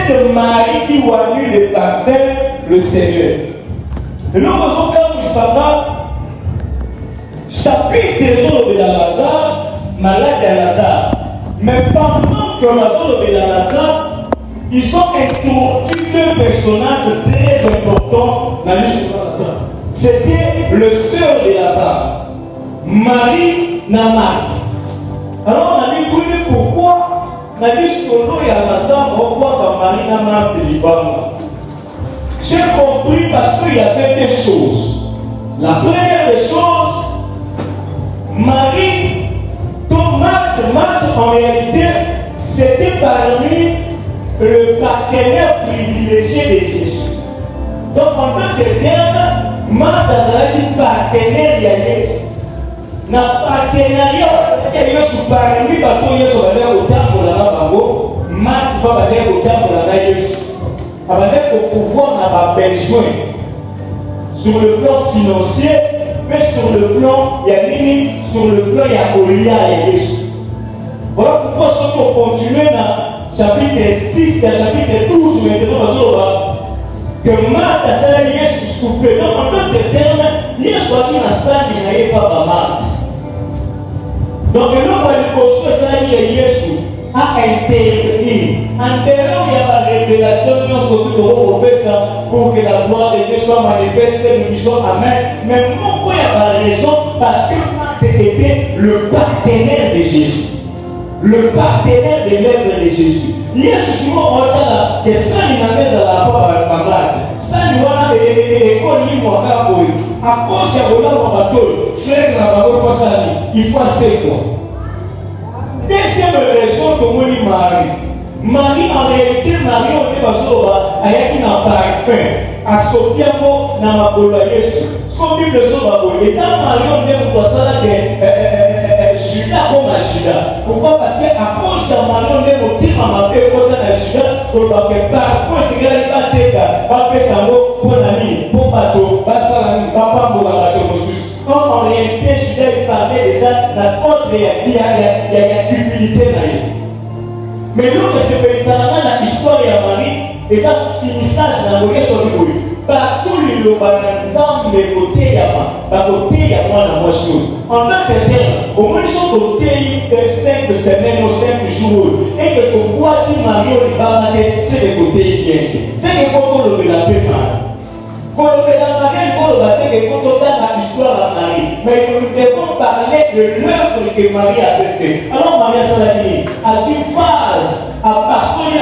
cette Marie qui oignit le parfum, le Seigneur. Et nous faisons comme ça, chapitre de la Lazare, malade à Lazare. Mais pendant que Lazare de la Lazare, ils ont introduit deux personnages très importants dans l'histoire de Lazare. C'était le sœur de Lazare, Marie Namate. Alors on a dit pourquoi on a dit solo et à Lazare, on voit que Marie Namate de Liban. J'ai compris parce qu'il y avait des choses. La première des choses, Marie, Marthe en réalité, c'était parmi le partenaire privilégié de Jésus. Donc en tant que terme, Marthe a dit partenaire de Jésus. Dans le partenariat, il y a parmi parce qu'il y a au temple de la Bango, Marthe va aller au temple de la Jésus. Avec le pouvoir, on n'a pas besoin. Sur le plan financier, mais sur le plan, il y a limite, sur le plan, il y a Olia et Jésus. Voilà pourquoi si on continue dans chapitre 6, dans chapitre 12, maintenant, que Marthe a salé Jésus souper. Donc, en d'autres termes, Jésus a dit à ça, il n'y avait pas Marthe. Donc, nous, on va lui construire ça, Jésus a intervenu. En termes, il y a la révélation, nous sommes pour que la gloire de Dieu soit manifestée, nous disons Amen. Mais pourquoi il n'y a pas de raison? Parce que Marthe était le partenaire de Jésus. Le partenaire de l'œuvre de Jésus. Jésus souvent on a que ça il n'avait pas la parole. Ça il a l'école libre à cause de la bateau. Frère la parole face à lui. Il faut assez quoi. Deuxième raison que moi dit Marie en réalité Marie on est pas sur avec un parfum à sortir dans ma bola Jésus. Ce qu'on dit le jour va boler. Ça Marie on est pour ça que Judas comme Judas. Pourquoi? Parce qu'à cause de Marie, on est au thème à ma paix, il faut dans Judas, pour que parfois, c'est qu'il n'y a pas de cas, pas de sango, pour l'ami, pour bateau, pas salami, pas pour la bateau, comme en réalité, Judas parlait déjà d'un autre, il y a cupidité dans lui. Mais nous, c'est que ça n'a pas l'histoire de Marie, et ça finissage dans le sur le bruit. Partout les lobans ensemble les côtés yama, par côté yama la moisson. En tant que tel, au moins ils sont côté de 5 semaines ou 5 jours, et que ton bois qui marie au débat, c'est les côtés bien. C'est les photos de la paix. Quand on fait la mariée, il faut les photos dans l'histoire de Marie. Mais nous devons parler de l'œuvre que Marie avait fait. Alors Marie Salaki, à une phase, à passer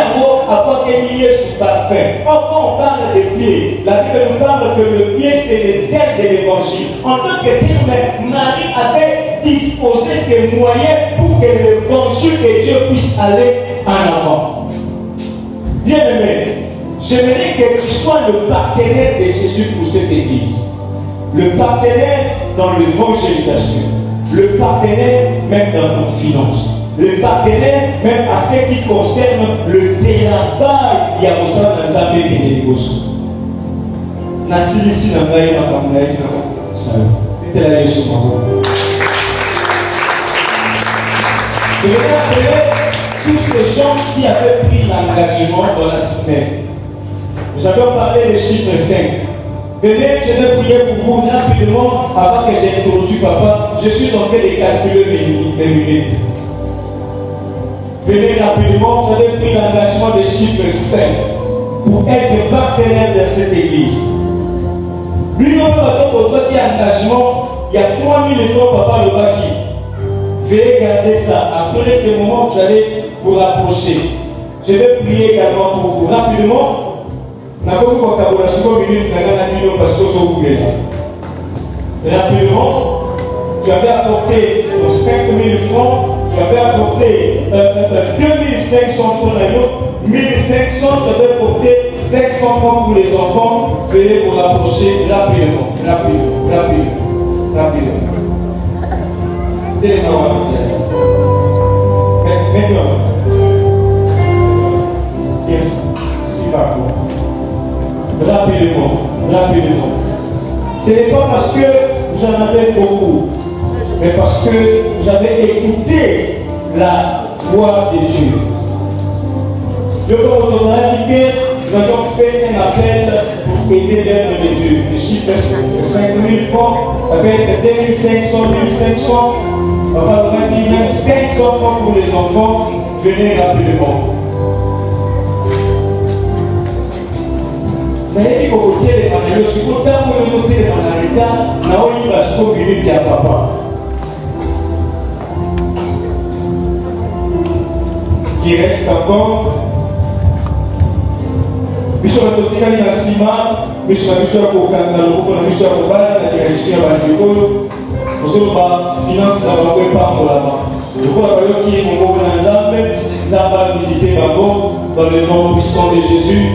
à porter lié sous parfum. Or, quand on parle des pieds, la Bible nous parle que le pied, c'est les ailes de l'évangile. En tant que tel, Marie avait disposé ses moyens pour que l'évangile de Dieu puisse aller en avant. Bien aimé, j'aimerais que tu sois le partenaire de Jésus pour cette église. Le partenaire dans l'évangélisation. Le partenaire même dans ton finance. Le partenaire même à ce qui concerne le travail. Il y a pour ça dans les amis qui est négocié. Nassi ici dans la vie, ma camarade, c'était la Jésus. Je vais appeler tous les gens qui avaient pris l'engagement dans la semaine. Nous avons parlé des chiffres 5. Venez, je vais prier pour vous rapidement avant que j'introduise papa. Je suis en train de calculer mes minutes. Venez rapidement, vous avez pris l'engagement des chiffres 5 pour être partenaire de cette église. Lui, on peut besoin qu'il y ait engagement. Il y a 3000 francs, papa le baki. Veuillez garder ça. Après ce moment, vous allez vous rapprocher. Je vais prier également pour vous. Rapidement, rapidement, tu avais apporté 5000 francs, tu avais apporté 2500 francs d'agneau, 1500, tu avais apporté 500 francs pour les enfants. Veuillez vous rapprocher rapidement. Maintenant, rapidement. Ce n'est pas parce que vous en avez beaucoup, mais parce que vous avez écouté la voix de Dieu. Je peux vous indiquer nous allons faire un appel pour aider l'œuvre de Dieu. Le chiffre 5 000 francs, ça peut être 2500, 1500, enfin, on va dire même 500 francs pour les enfants. Venez rapidement. Mais il faut que téléphone, je suis content pour le téléphone en l'état, là où il va se trouver à papa. Qui reste encore. Biso batotika ni nasima, biso na kokanga loko na biso kobala na direction ya bandeko. Osoba finance na bango epambola ba. Lokola bayoki mongongo na Nzambe, Nzambe a visité bango dans le nom puissant de Jésus.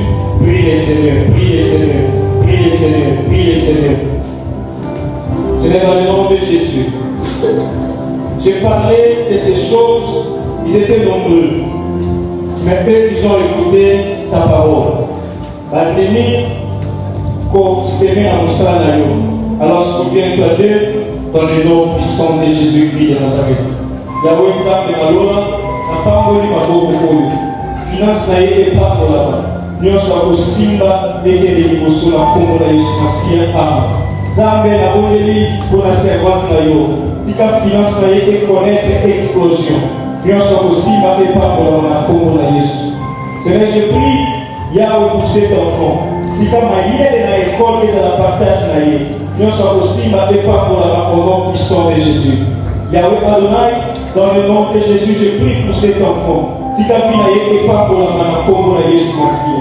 Prie le Seigneur, prie le Seigneur, prie le Seigneur, prie le Seigneur. C'est dans le nom de Jésus. J'ai parlé de ces choses, ils étaient nombreux. Mais eux, ils ont écouté ta parole. L'ennemi, qu'on s'aimait en Australie. Alors souviens-toi d'eux dans le nom puissant de Jésus-Christ de Nazareth. Yahweh Nzambe Malona, n'a pas envolé ma boue pour finance n'a été pas pour là-bas. Nous sommes au Simba, et que les Libosso, la Congo, la Yusufassia, Amen. Nzambe na boleli pour la servante na yo. Si ta finance n'a été connaître explosion. Nous sommes au Simba, et pas pour la Congo, la Yesu. Seigneur, je prie. Yahweh pour cet enfant. Si comme il y a dans l'école, ils ont la partage na ye. Nous sommes aussi battus pas pour la au nom puissant de Jésus. Yahweh Adonai, dans le nom de Jésus, je prie pour cet enfant. Si ta fille n'a été pas pour la main comme la Jésus Messie.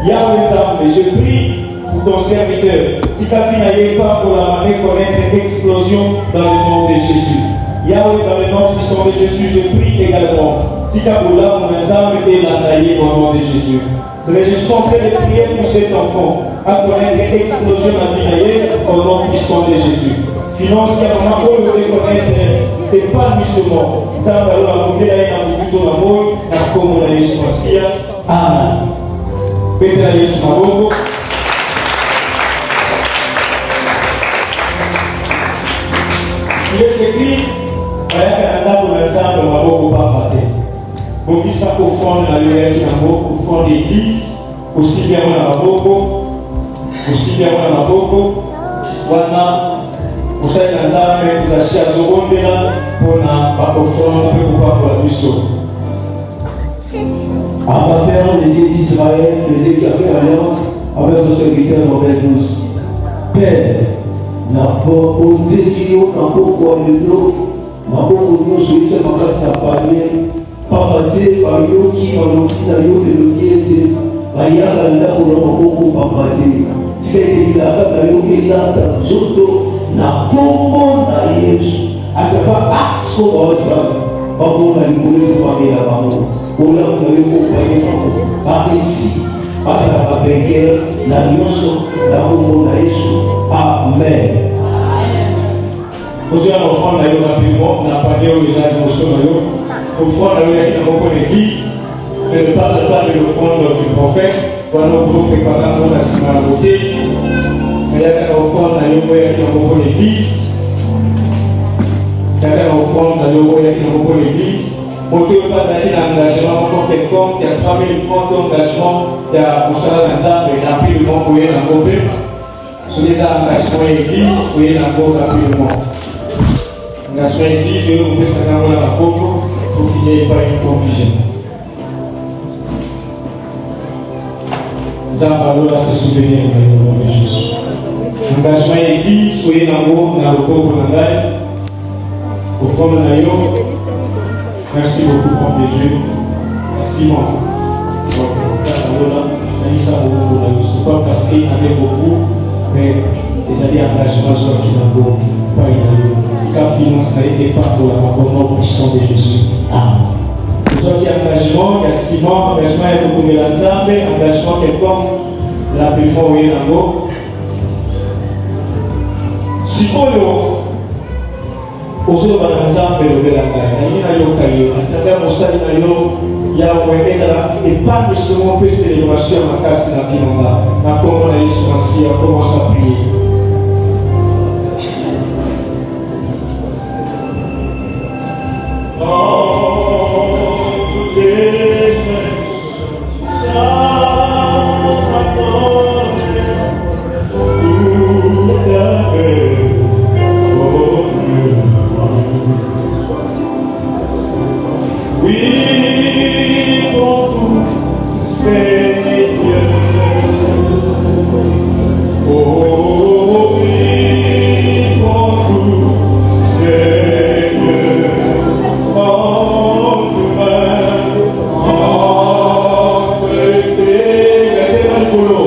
Yahweh Zambé, je prie pour ton serviteur. Si ta fille n'a été pas pour la main connaître explosion dans le nom de Jésus. Yahweh, dans le nom puissant de Jésus, je prie également. Si ta pour la main Zambé et la naïe au nom de Jésus. Je suis en train de prier pour cet enfant, à connaître l'explosion à Binaïe au nom puissant de Jésus. Financièrement, pour le reconnaître, tes palmissements, ça va leur apporter la haine à tout l'amour, à comme on a Jésus Messie. Amen. Péter à Jésus Maboko. Il est écrit, à la pour l'ensemble, Maboko pas maté. Pour ça au fond de la lumière au fond de l'église, aussi bien dans la boko, aussi bien dans la boko, voilà, pour ça que nous avons fait des achats au bon là pour nous pour la mission. Abba Père, le Dieu d'Israël, le Dieu qui a fait alliance avec nos serviteurs envers tous. Père, n'a pas osé dire, n'a pas collé l'eau, n'a pas voulu souhaiter ma casse à parler. Papa te bayoki baloki na yo eloki ete bayaka ndako na maboko papa te tika etelilaka bayoki elata nzoto na kombo na Yesu akapa acte ko bawasala babonga likolo ekopamela bango olamu na yo kopamela bango baresi bazala bapenkele na nyonso na kombo na Yesu. Amen. Vous avez un enfant d'ailleurs rapidement, n'a pas dit aux gens de offrande avec l'église, je ne parle pas de l'offrande du prophète, voilà nos prophètes par la la beauté, mais il y a une offrande avec l'église, il y a une offrande avec l'église, pour que vous fassiez l'engagement pour quelqu'un qui a 3 000 francs d'engagement, qui a pour ça dans ça, et rapidement pour y aller dans le sur les engagements l'église, pour y aller dans le rapidement. Engagement l'église, je vais vous faire ça dans la coco. Pour qu'il n'y ait pas une confusion. Nous allons se souvenir au nom de Jésus. Engagement à l'église, soyez dans le corps de la au fond de la merci beaucoup, pour Dieu. Merci, mon. C'est pas parce qu'il y en avait beaucoup, mais ils avaient engagement sur qui n'a pas eu. Si la finance n'a été pas pour la nom puissant de Jésus. Amen. Nous avons engagement, il y a Simon, engagement est beaucoup de l'ensemble, engagement quelconque, la plus forte est dans l'eau. Si vous avez un ensemble de la caille, à travers mon stade, il y a un épanouissement de célébration à la casse de la Pinanda. Comment on a eu ce massif, on commence à prier. Oh, mettez-moi le polo.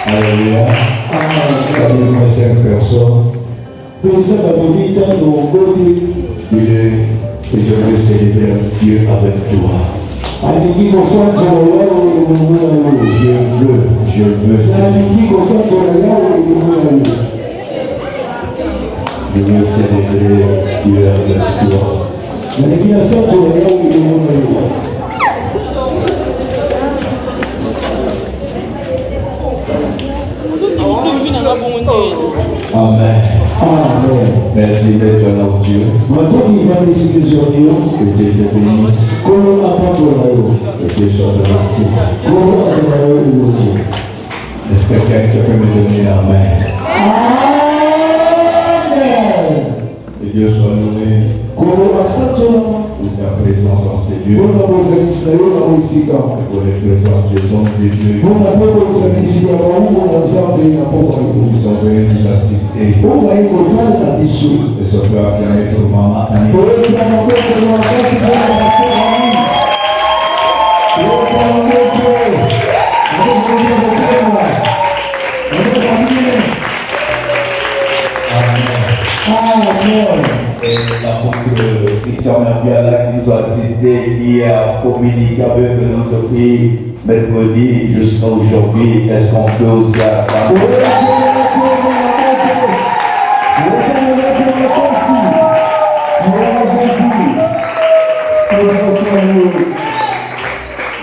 Alléluia. Amen. 5 personnes. Et je veux célébrer Dieu avec toi. Je veux célébrer Dieu avec toi. Amen. Amen. Merci d'être notre Dieu. Que Dieu te bénisse. Que Dieu soit avec toi. Est-ce que quelqu'un peut me donner la main? Amen. Que Dieu soit loué pour ta présence dans ces lieux. Pour les présences des hommes de Dieu. Ils sont venus nous assister. Et ce peut acclamer pour maman Annie. Et l'apôtre Christian Nabiala qui nous a assisté, qui a communiqué avec nous depuis mercredi jusqu'à aujourd'hui. Est-ce qu'on peut aussi attendre?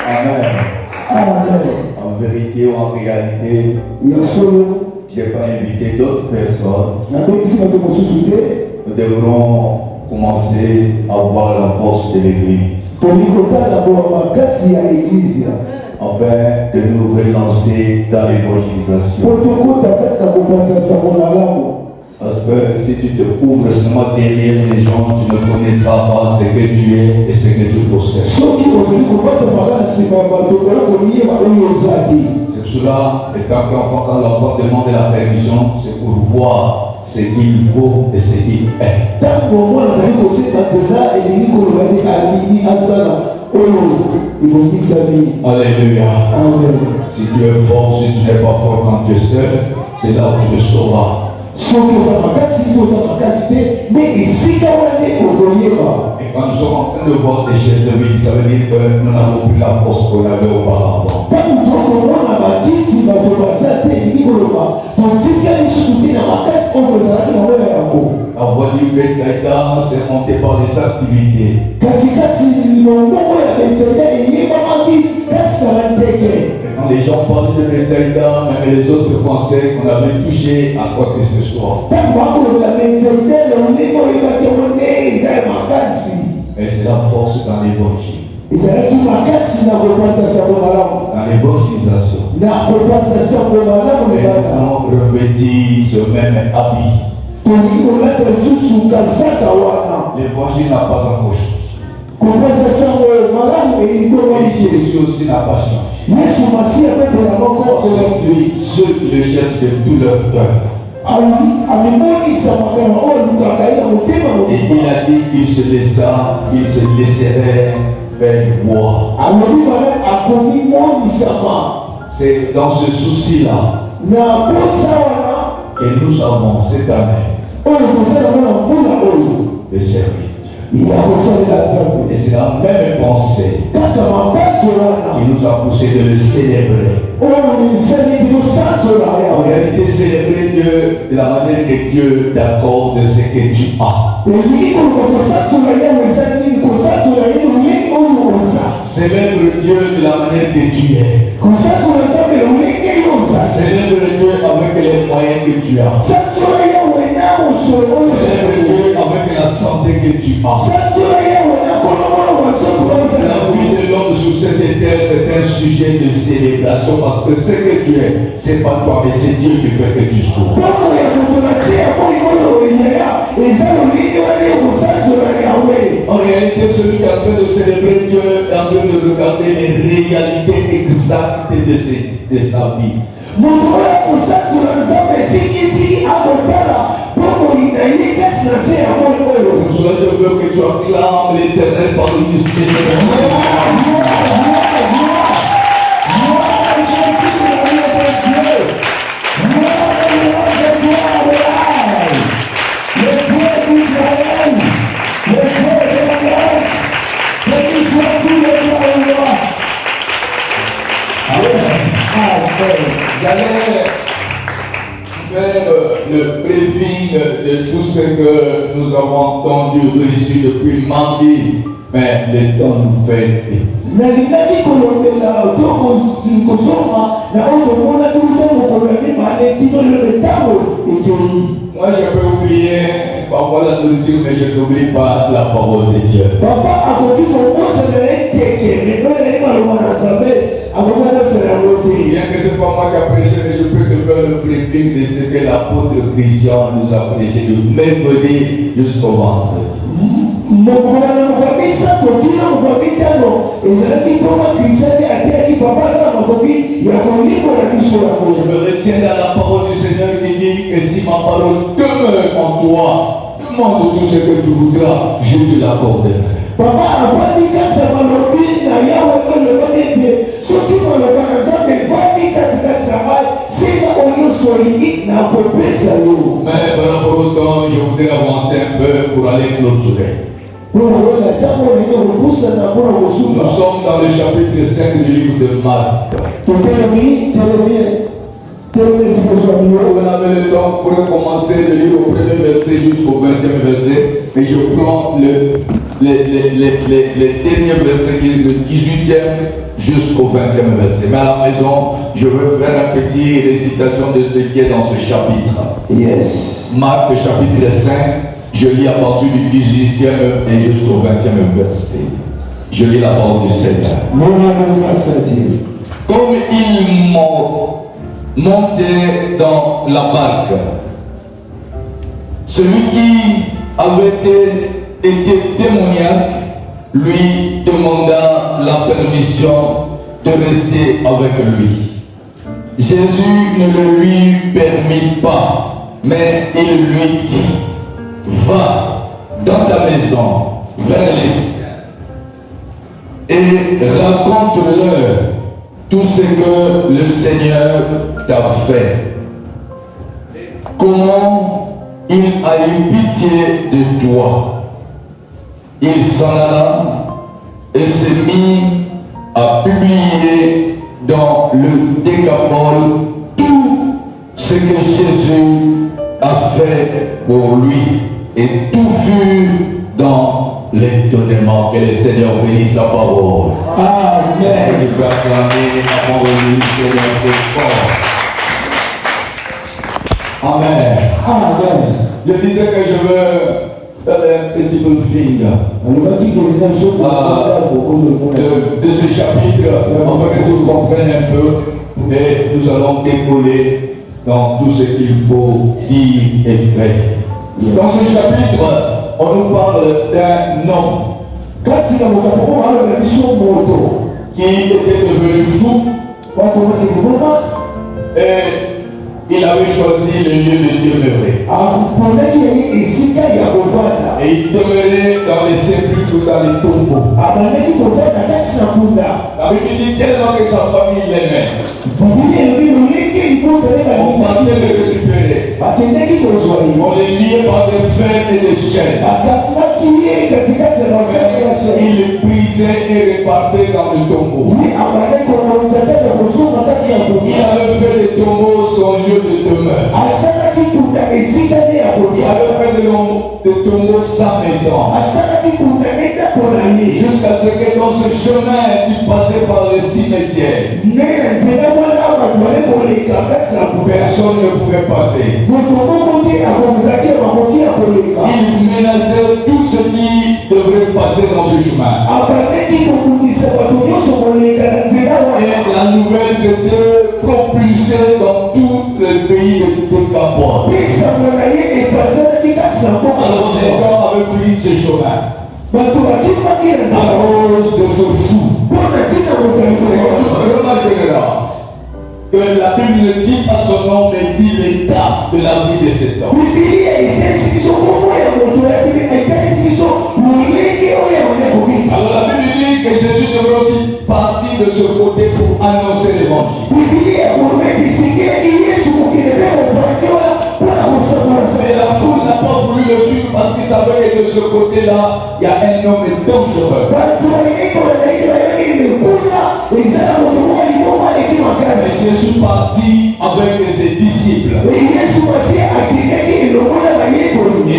Amen. En vérité ou en réalité, je n'ai pas invité d'autres personnes. Nous devrons commencer à voir la force de l'Église. afin de nous relancer dans l'évangélisation. Parce que si tu te ouvres seulement derrière les gens, tu ne connaîtras pas ce que tu es et ce que tu possèdes. C'est cela, et quand l'enfant demande la permission, c'est pour voir ce qu'il vaut et ce qu'il est. Alléluia. Amen. Si tu es fort, si tu n'es pas fort quand tu es seul, c'est là où tu le sauras. Et quand nous sommes en train de voir des chaises vides, ça veut dire que nous n'avons plus la force qu'on avait auparavant. La voie du Betsaïda, c'est monté par des activités. Quand les gens parlent de Betsaïda, même les autres pensaient qu'on avait touché à quoi que ce soit. Mais c'est la force dans l'évangile. Dans l'évangélisation. On revêtit ce même habit. L'évangile n'a pas encore changé. Et Jésus aussi n'a pas changé. Ceux qui le cherchent de tout leur cœur. Et il a dit qu'il se laisserait faire voir. C'est dans ce souci-là que nous avons cette année de servir. Et c'est la même pensée qui nous a poussé de le célébrer. En réalité, célébrer Dieu de la manière que Dieu t'accorde ce que tu as. Célèbre Dieu de la manière que tu es. Célèbre Dieu avec les moyens que tu as. Célèbre Dieu avec la santé que tu as. La vie de l'homme sur cette terre, c'est un sujet de célébration parce que ce que tu es, c'est pas toi, mais c'est Dieu qui fait que tu sois. En réalité, celui qui est en train de célébrer Dieu est en train de regarder les réalités exactes de sa vie. C'est pour cela que je veux que tu acclames l'Éternel par le Seigneur. J'allais faire le briefing de tout ce que nous avons entendu, reçu depuis mardi, mais le temps nous fait vite. Moi, je peux oublier parfois la nourriture, mais je n'oublie pas la parole de Dieu. Bien que ce n'est pas moi qui a prêché, mais je peux te faire le briefing de ce que l'apôtre Christian nous a prêché de mercredi jusqu'au vendredi. Je me retiens dans la parole du Seigneur qui dit que si ma parole demeure en toi, demande tout ce que tu voudras, je te l'accorderai. Mais par rapport au temps, je voudrais avancer un peu pour aller clôturer. Nous sommes dans le chapitre 5 du livre de Marc. Vous avez le temps pour commencer le livre au premier verset jusqu'au 20e verset. Mais je prends le dernier verset qui est le 18e jusqu'au 20e verset. Mais à la maison, je veux faire une petite récitation de ce qui est dans ce chapitre. Yes. Marc chapitre 5, je lis à partir du 18e et jusqu'au 20e verset. Je lis la parole du Seigneur. comme il montait dans la barque, celui qui avait été démoniaque lui demanda la permission de rester avec lui. Jésus ne le lui permit pas, mais il lui dit, va dans ta maison vers les siens et raconte-leur tout ce que le Seigneur t'a fait. Comment il a eu pitié de toi. Il s'en alla et s'est mis à publier dans le Décapole tout ce que Jésus a fait pour lui. Et tout fut dans l'étonnement. Que le Seigneur bénisse sa parole. Amen. Il va acclamer la parole du Seigneur très fort. Amen. Amen. Je disais que je veux faire un petit briefing de ce chapitre, afin que tu comprennes un peu, et nous allons décoller dans tout ce qu'il faut dire et faire. Dans ce chapitre, on nous parle d'un homme qui était devenu fou et il avait choisi le lieu de demeurer. Et il demeurait dans les sépulcres, dans les tombeaux. La Bible dit tellement que sa famille l'aimait. On partait le récupérer. On les liait par des fers et des chaînes. Il les brisait et repartait dans le tombeau. Il avait fait des tombeaux son lieu de demeure. Il avait fait des tombeaux sa maison. Jusqu'à ce que dans ce chemin, il passait par le cimetière. Personne ne pouvait passer. Il menaçait tout ce qui devrait passer dans ce chemin. Et la nouvelle s'était propulsée dans tout le pays de Décapole. Alors les gens avaient pris ce chemin. À cause de ce fou. Remarquez-là que la Bible ne dit pas son nom, mais dit l'état de la vie de cet homme. Alors la Bible dit que Jésus devrait aussi partir de ce côté pour annoncer l'évangile. Mais la foule n'a pas voulu le suivre parce qu'il savait que de ce côté-là, il y a un homme dangereux. Et Jésus partit avec ses disciples. Et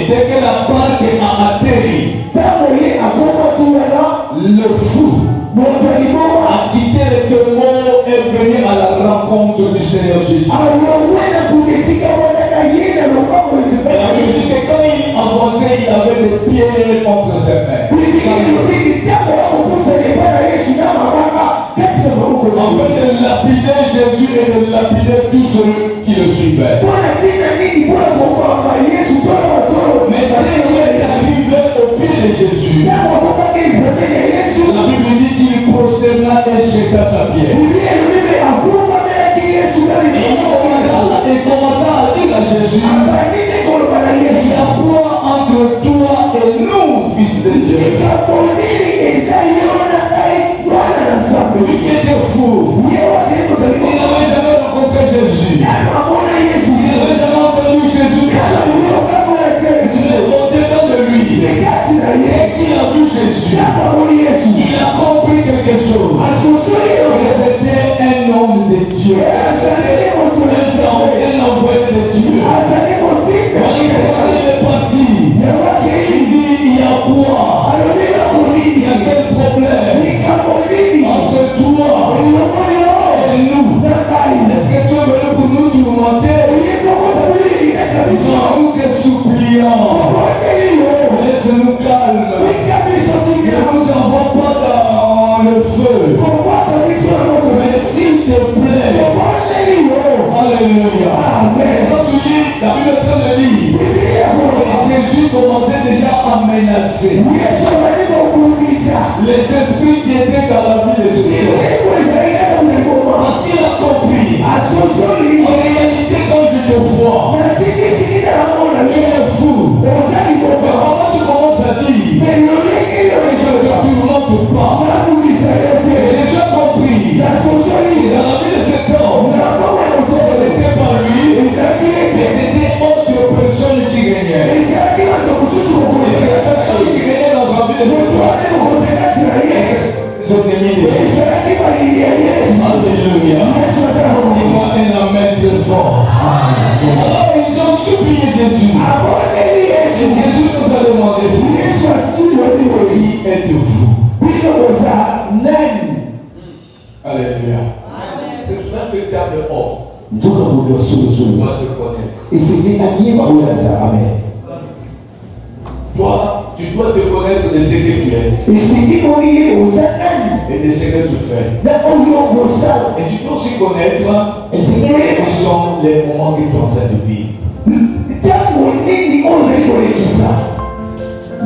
dès que la barque a atterri, le fou a quitté le tombeau et venu à la rencontre du Seigneur Jésus. Et la Bible dit que quand il avançait, il avait des pierres entre ses mains. Afin de lapider Jésus et de lapider tous ceux qui le suivaient. Mais dès qu'il est arrivé au pied de Jésus, la Bible dit qu'il prosterna et jeta sa pierre. Et commença à dire à Jésus, il y a quoi entre toi et nous, fils de Dieu? Lui qui était fou, il n'avait jamais rencontré Jésus. Il n'avait jamais entendu Jésus parler. Il est monté dans de lui. Et qui a vu Jésus, il a compris quelque chose. Que c'était un homme de Dieu. Un envoyé de Dieu. Quand il est parti, il dit, il y a quoi? Il y a quel problème entre toi La Bible est en train de dire que Jésus commençait déjà à menacer les esprits qui étaient dans la vie de ce Dieu. Parce qu'il a compris. En réalité, quand je te vois, il est fou. Mais comment tu commences à dire que je ne te pas? Jésus a compris. Dans la vie de cet homme, ce n'était pas lui, mais c'était autre personne qui régnait. Et c'est la personne qui régnait dans la vie de cet homme. Alléluia. Dis-moi un amen très fort. Alors ils ont supplié Jésus. Et Jésus nous a demandé qui êtes-vous? Alléluia. C'est un véritable homme. Doit se connaître. Toi, tu dois te connaître de ce que tu es et de ce que tu fais. Et tu dois aussi connaître quels sont les moments que tu es en train de vivre.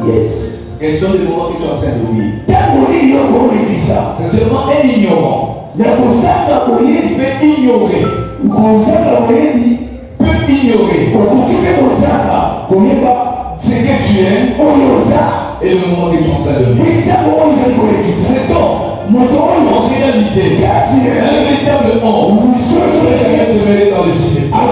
Yes. Quels sont les moments que tu es en train de vivre? C'est seulement un ignorant qui peut ignorer. Peut ignorer ce que tu es et le moment que tu es en train de vivre. C'est donc, en réalité, un véritable homme ne peut jamais demeurer dans le cimetière.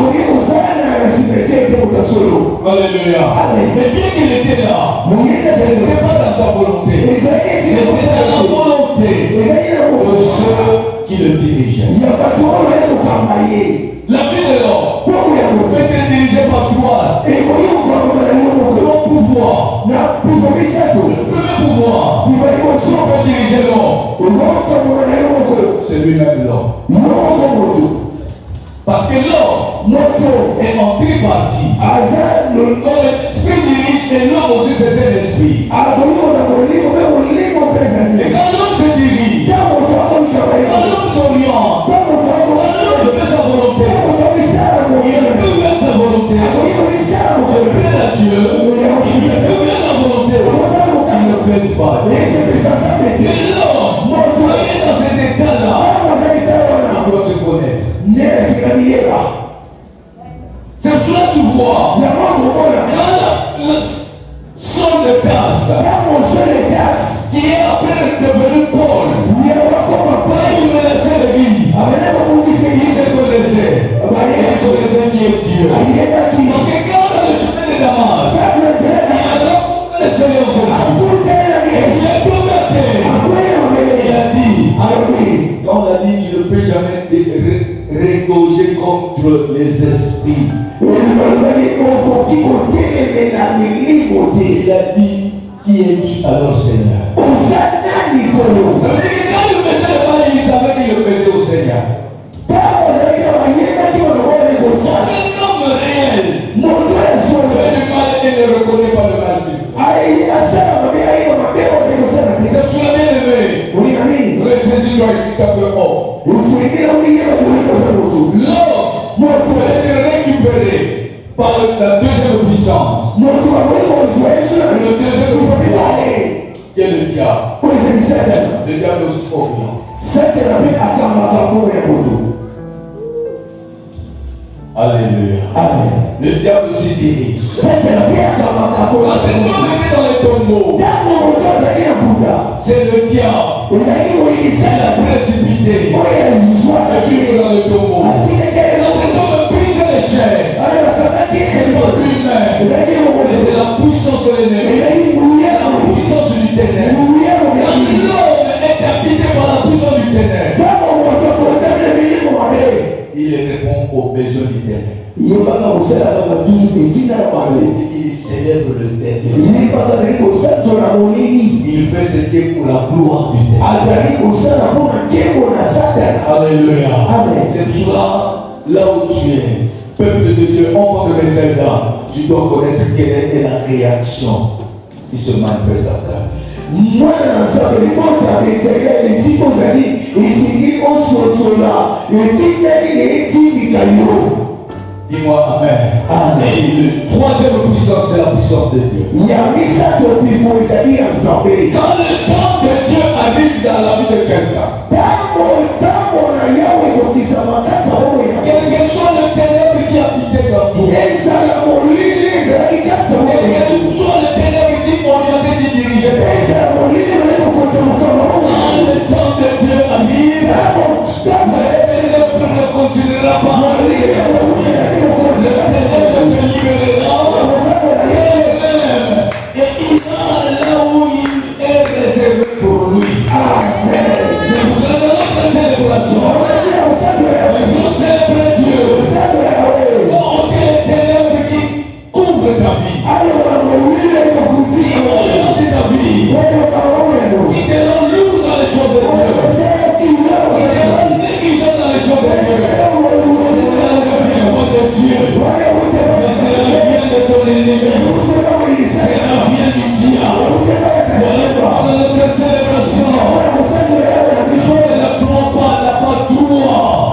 Alléluia. Mais bien qu'il était là, ce n'était pas dans sa volonté, mais c'était la volonté de ceux qui le dirigeaient. La vie de l'homme peut être dirigée par toi. Ton pouvoir, le premier pouvoir peut diriger l'homme. C'est lui-même l'homme. Parce que l'homme est en tripartie. Quand l'esprit dirige et l'homme aussi c'est un esprit. Et quand l'homme se dirige, quand l'homme s'oriente, quand l'homme fait sa volonté, il peut faire sa volonté. Il plaît à Dieu, il peut faire la volonté. Il ne fait pas. Et l'homme, quand il est dans cet état-là, il doit se connaître. C'est pour cela que tu vois, quand le son de tasse, qui est après devenu Paul, quand il menaçait l'église, il se connaissait. Il connaissait qui est Dieu. Parce que quand dans le chemin de Damas, il a rencontré le Seigneur Jésus. Et il a tombé à terre. Il a dit, quand on a dit tu ne peux jamais régoger contre les esprits. Il a dit, qui es-tu alors Seigneur? Ça veut dire que quand il faisait le mal, il savait qu'il le faisait au Seigneur. Un homme réel fait du mal et ne reconnaît pas le mal qu'il fait. C'est pour la bien-aimée. Ressaisis-toi et tu peu haut. L'homme peut être récupéré par la deuxième puissance. Le deuxième pouvoir, qui est le diable. Le diable aussi orient. Alléluia. Amen. Le diable aussi dirige. Quand cet homme était dans les tombeaux, c'est le diable qui l'a précipité et vivre dans le tombeau. Quand cet homme brisait les chaînes, c'est pas lui-même, mais c'est la puissance de l'ennemi, la puissance du ténèbre. Quand l'homme est habité par la puissance du ténèbre, il répond aux besoins du ténèbre. Il célèbre le ténèbre. Il fait ce qui est pour la gloire du ténèbre. Alléluia. C'est pour là où tu es, peuple de Dieu, enfant de Bethesda, tu dois connaître quelle est la réaction qui se manifeste à toi. Dis-moi Amen. Amen. Et la troisième puissance, c'est la puissance de Dieu. Il y a mis ça depuis pour les amis ensemble. Quand le temps de Dieu arrive dans la vie de quelqu'un, quel que soit le ténèbre qui habitait dans toi, quel que soit le ténèbre qui orientait, qui dirigeait, quand le temps de Dieu arrive, le ténèbre ne continuera pas. Le ténèbre te libérera. Et il va là où il est réservé pour lui. C'est pour cela que notre célébration, nous célébrons Dieu. Oh, quel ténèbre qui couvre ta vie, qui oriente ta vie, qui te rend lourd dans les choses de Dieu, qui te rend négligent dans les choses de Dieu. Cela ne vient pas de Dieu, mais cela vient de ton ennemi. Cela vient du diable. Voilà pourquoi notre célébration, ne la prend pas, n'a pas droit.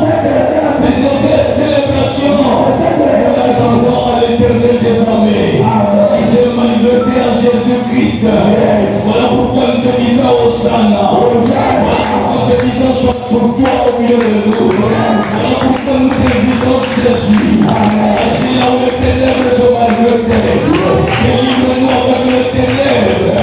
Mais notre célébration, nous l'attendons à l'éternel des armées. Il s'est manifesté en Jésus-Christ. Voilà pourquoi nous te disons Hosanna. Voilà pourquoi nous te disons sois pour toi au milieu de nous. Voilà pourquoi nous te disons Jésus. C'est là où les ténèbres sont manifestées. Délivre-nous avec les ténèbres.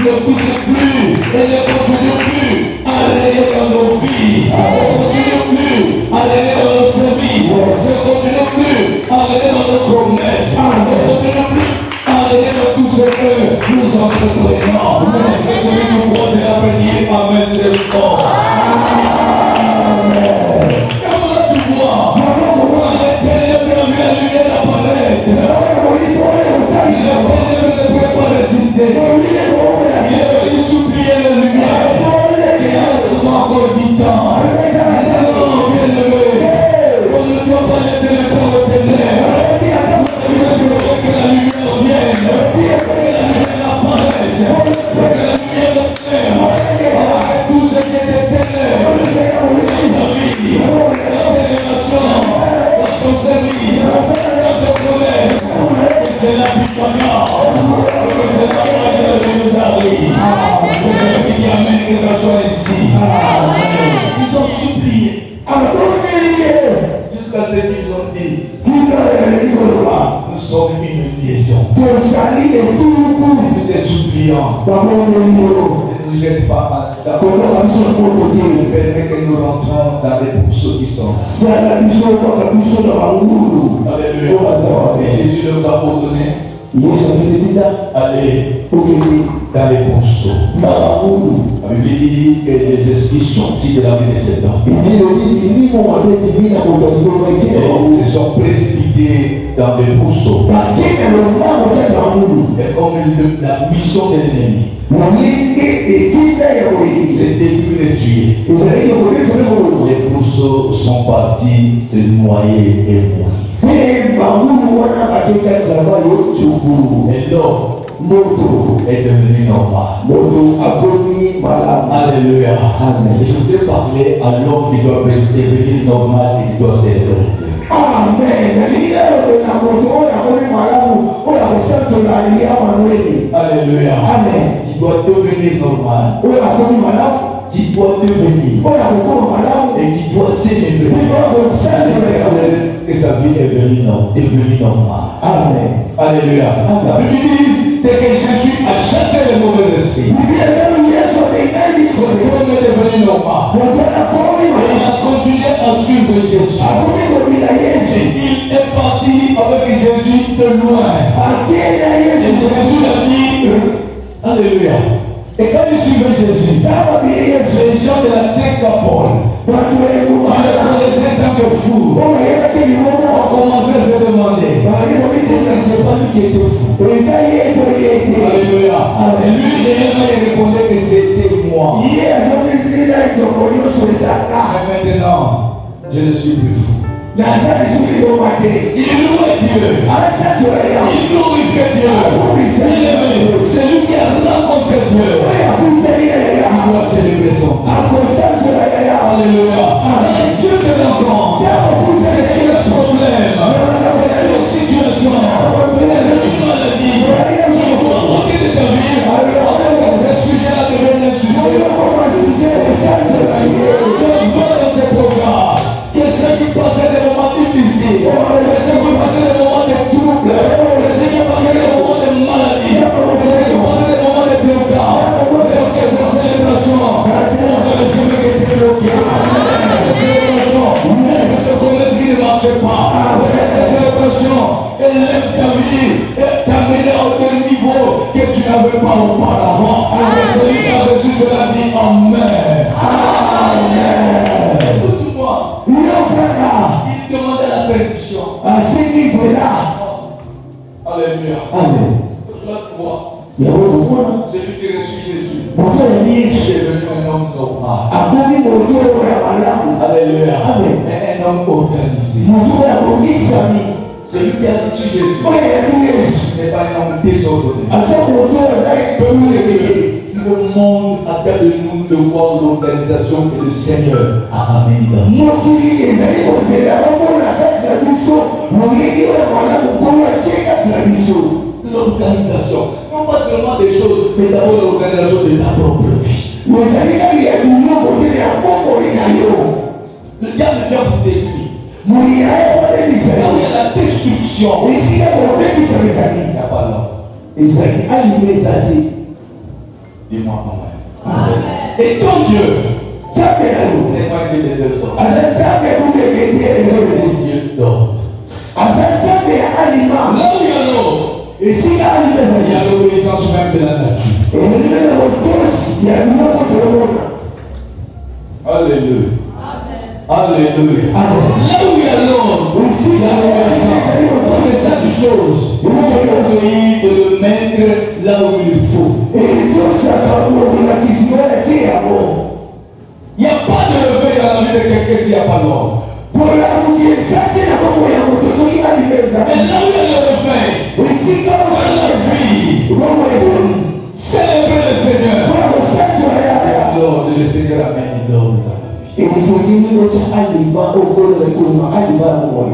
Ne pousse plus et ne continue plus à régner dans nos vies. Ne continue plus à régner dans nos services. Ne continue plus à régner dans nos promesses. Ne continue plus à régner dans tout ce que nous entreprenons. C'est celui qui nous croit et a béni. Amen. C'est fort. Comment tu vois? Quand les ténèbres viennent, la lumière apparaît. Les ténèbres ne pouvaient pas résister. Il est venu supplier la lumière. Il y a souvent encore du temps. Non, bien aimé. On ne doit pas laisser le temps de ténèbres. Nous devons que la lumière vienne. Que la lumière apparaisse. Que la lumière éclaire. Tout ce qui était ténèbres dans ta vie, dans tes relations, dans ton service, dans ton commerce. C'est la victoire. C'est la manière de nous arriver. Je dis Amen, que ça soit ici. Ils ont supplié. Jusqu'à ce qu'ils ont dit, nous sommes une liaison. Nous te supplions. Ne nous jette pas à permet que nous rentrons dans les pourceaux qui sont. Alléluia. Et Jésus nous a ordonné. Allez dans les pourceaux. La Bible dit que les esprits sortis de la vie de cet homme et se sont précipités dans les pourceaux. Et comme la mission de l'ennemi, c'était plus les tuer. Les pourceaux sont partis se noyer et mourir. Et l'homme est devenu normal. Alléluia. Amen. Je voudrais parler à l'homme qui doit devenir normal et qui doit célébrer Dieu. Amen. Alléluia. Amen. Qui doit devenir normal. Qui doit devenir et qui doit célébrer que sa vie est devenue normale. Amen. Alléluia. La Bible dit que Jésus a chassé les mauvais esprits. Son homme est devenu normal. Et il a continué à suivre Jésus. Et il est parti avec Jésus de loin. Et Jésus a dit, Alléluia. Et quand il suivait Jésus, les gens de la décapole, on les connaissait tant que fou. On commençait à se demander, c'est pas lui qui était fou. Alléluia. Et lui, il répondait que c'était moi. Mais maintenant, je ne suis plus fou. Il louait Dieu. Il glorifiait Dieu. Il aimait. C'est lui qui a rencontré Dieu. Il doit célébrer son Dieu. Alléluia. Dieu te rencontre. C'est le problème. restauration, élève ta vie et t'amener au même niveau que tu n'avais pas auparavant. Celui qui a reçu cela dit Amen. Amen. Écoute-moi. Il demandait la permission. Alléluia. Amen. Celui qui reçut Jésus est devenu un homme normal. Alléluia. Amen. Un homme organisé. Celui qui a reçu Jésus n'est pas un homme désordonné. Le monde attend de nous de voir l'organisation que le Seigneur a amenée dans nous. L'organisation, non pas seulement des choses, mais d'abord l'organisation de ta propre vie. Le diable vient pour détruire. Là où il y a la destruction, il n'y a pas l'homme. Dis-moi Amen. Et ton Dieu, n'est pas un Dieu de deux sortes. Dieu d'ordre. Là où il y a l'ordre, il y a l'obéissance même de la nature. Alléluia. Alléluia. Là où il y a l'ordre, il y a l'obéissance. C'est ça une chose. Il faut essayer de le mettre là où il faut. Il n'y a pas de lever dans la vie de quelqu'un s'il n'y a pas d'ordre. Mais là où il y a le refait, dans la vie, célébrer le Seigneur. L'ordre, le Seigneur amène l'ordre dans la vie.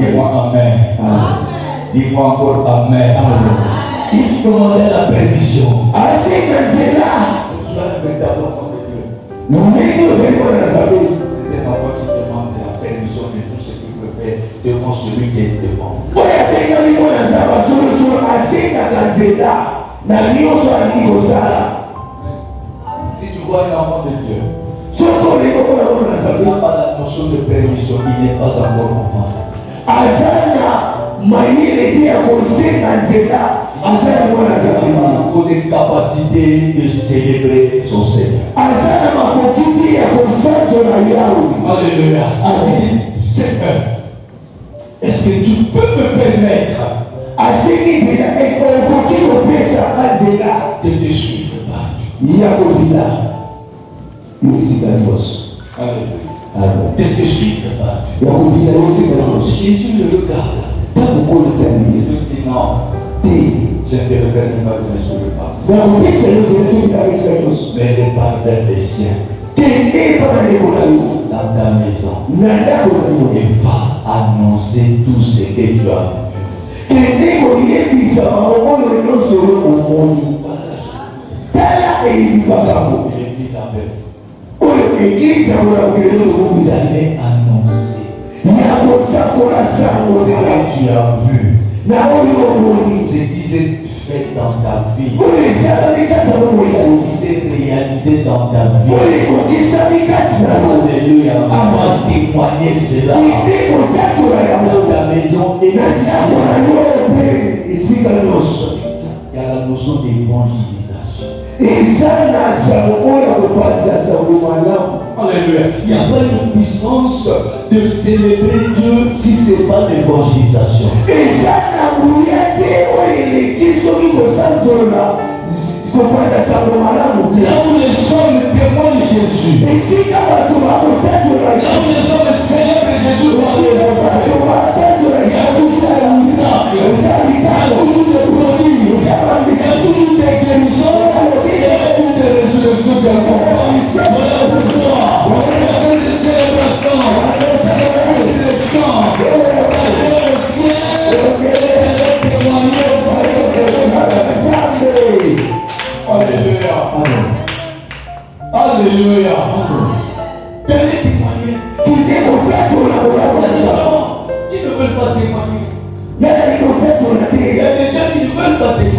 Dis-moi Amen. Dis-moi encore Amen. Il demandait la permission. C'est un véritable enfant de Dieu. C'est un enfant qui demande la permission de tout ce qu'il veut faire devant celui qui est devant. Si tu vois un enfant de Dieu, il n'a pas la notion de permission, il n'est pas encore enfant. Il n'a pas de capacité de célébrer son Seigneur. Alléluia. Seigneur, est-ce que tu peux me permettre de te suivre partout? Alléluia. De te suivre partout. Jésus le regarde. Jésus dit non. Je ne te regarde pas de me suivre partout. Mais repars vers les siens. Dans ta maison. Et va annoncer tout ce que tu as vu. L'église vous allez annoncer ce que tu as vu, ce qui s'est fait dans ta vie, ce qui s'est réalisé dans ta vie. Alléluia. Avant de témoigner cela dans ta maison et ici, il y a la notion d'évangélisation. Alléluia. Il n'y a pas une puissance de célébrer Dieu si ce n'est pas l'évangélisation. Là où les hommes témoignent de Jésus, là où les hommes célèbrent Jésus, il y a toujours des miracles, il y a toujours des produits, il y a toujours des guérisons, il y a toujours des résurrections qui accompagnent. Voilà pourquoi on a fait des célébrations, des chants, Alléluia. Alléluia. D'aller témoigner. Qui ne veulent pas témoigner. Il y a des gens qui ne veulent pas témoigner.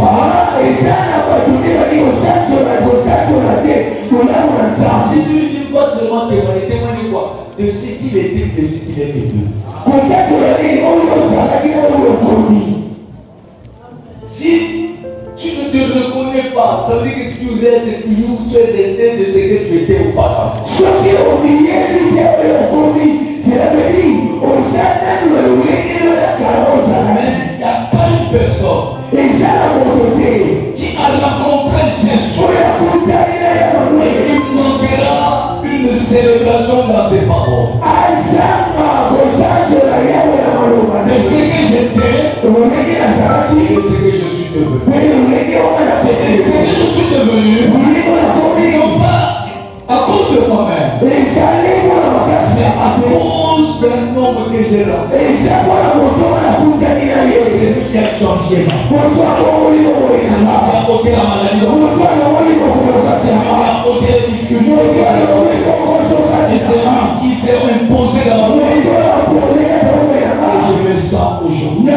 Jésus ne dit pas seulement témoigner. Témoigner quoi? De ce qu'il était, de ce qu'il est devenu. ça veut dire que tu restes toujours, tu es resté de ce que tu étais auparavant. Ce qui est oublié, c'est la vérité. On s'est mais il n'y a pas une personne qui a rencontré Jésus. Il manquera une célébration dans ses paroles. Mais ce que j'étais, et ce que je suis devenu. Et ce que je suis devenu, non pas à cause de moi-même, mais à cause d'un homme que j'ai rencontré. C'est lui qui a changé ma vie. C'est lui qui a ôté la maladie. C'est lui qui a ôté les difficultés. Et c'est lui qui s'est imposé dans ma vie. Je me sens aujourd'hui.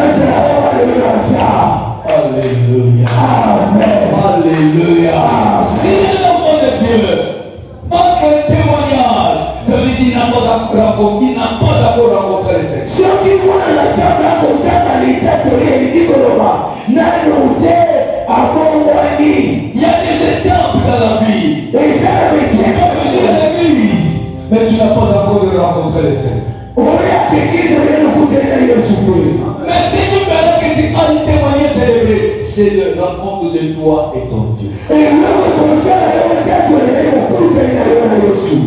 Alléluia. Amen. Alléluia. Si l'enfant de Dieu manque un témoignage, ça veut dire qu'il n'a pas encore rencontré le Seigneur. Il y a des étapes dans la vie. Tu peux venir à l'église, mais tu n'as pas encore rencontré le Seigneur. Mais si tu verras que tu as un témoignage célébré, c'est la rencontre de toi et ton Dieu.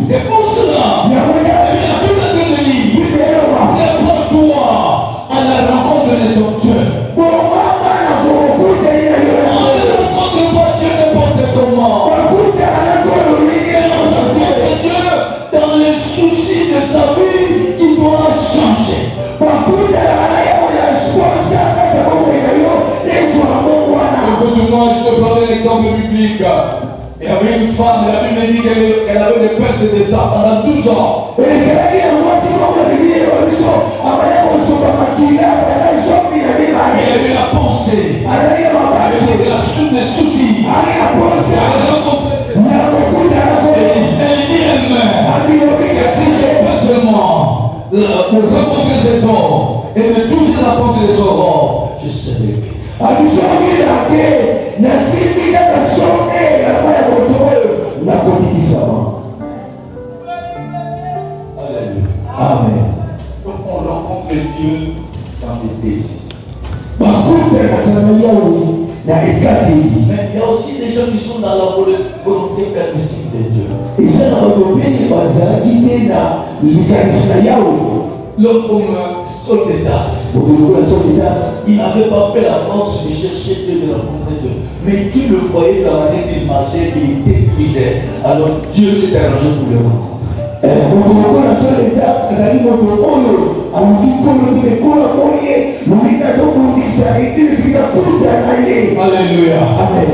C'est pour cela que la Bible te dit, prépare-toi à la rencontre de ton Dieu. On ne rencontre pas Dieu n'importe comment. On rencontre Dieu dans les soucis de sa vie qui doit changer. Écoute-moi, je te parle d'un exemple biblique. Il y avait une femme, la Bible dit qu'elle avait des pertes de sang pendant 12 ans. Elle avait la pensée. Elle avait la suite des soucis. Elle a rencontré cette femme. Elle dit elle-même que si je peux seulement rencontrer cet homme et de toucher la porte des aurores, je serai guéri. Alléluia. Amen. Donc on rencontre Dieu dans les décisions. Mais il y a aussi des gens qui sont dans la volonté permissive de Dieu. L'homme comme Soldedas, il n'avait pas fait la force de chercher Dieu, de rencontrer Dieu. Mais Dieu le voyait dans la manière qu'il marchait, qu'il détruisait. Alors Dieu s'est arrangé pour le rencontrer. Alléluia. Amen.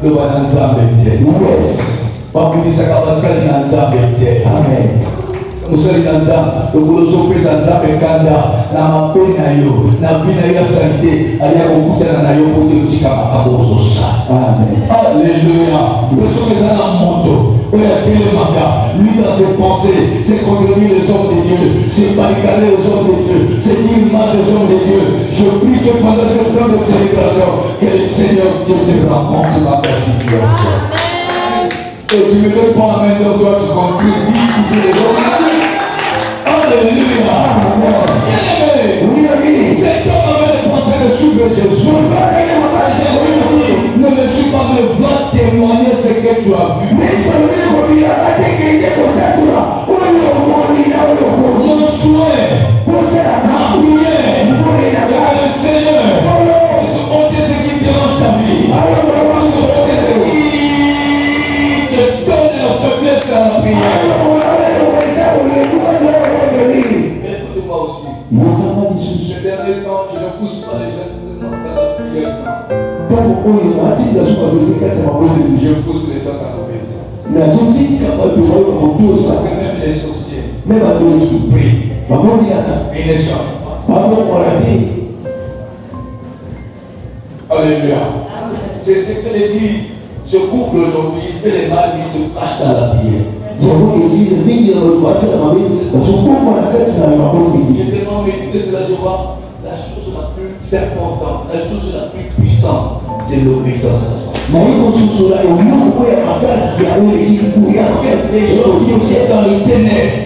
Le Amen. Musali nzamba lokulozo pesa nzamba kanda na mapena yo na bina ya santé aya kokutana na yo kote utika makabozo sa. Amen. Alléluia. Lozo pesa na moto oya tele maka lui dans ses pensées c'est contredire les hommes de Dieu, c'est barricader aux hommes de Dieu, c'est dire mal des hommes de Dieu. Je prie que pendant ce temps de célébration que le Seigneur Dieu te rencontre dans ta situation. Et tu ne me donnes pas la main de toi, tu contribues pour les autres. Alléluia. Bien-aimé, cet homme avait les pensées de suivre Jésus. Ne me suis pas, mais va témoigner ce que tu as vu. Mon souhait, ma prière, le Seigneur, se ôter ce qui dérange ta vie. Se ôter ce qui te donne la faiblesse à la prière. Écoute-moi aussi. Ce dernier temps, je ne pousse pas les jeunes seulement dans la prière. Je pousse les gens dans l'obéissance. Parce que même les sorciers prient. Et les gens. Alléluia. C'est ce que l'Église se couvre aujourd'hui. Il fait les mal, il se cache dans la prière. J'ai tellement médité cela, je vois la chose la plus importante, la chose la plus puissante, c'est l'obéissance à la parole. Les gens qui sont dans le ténèbres,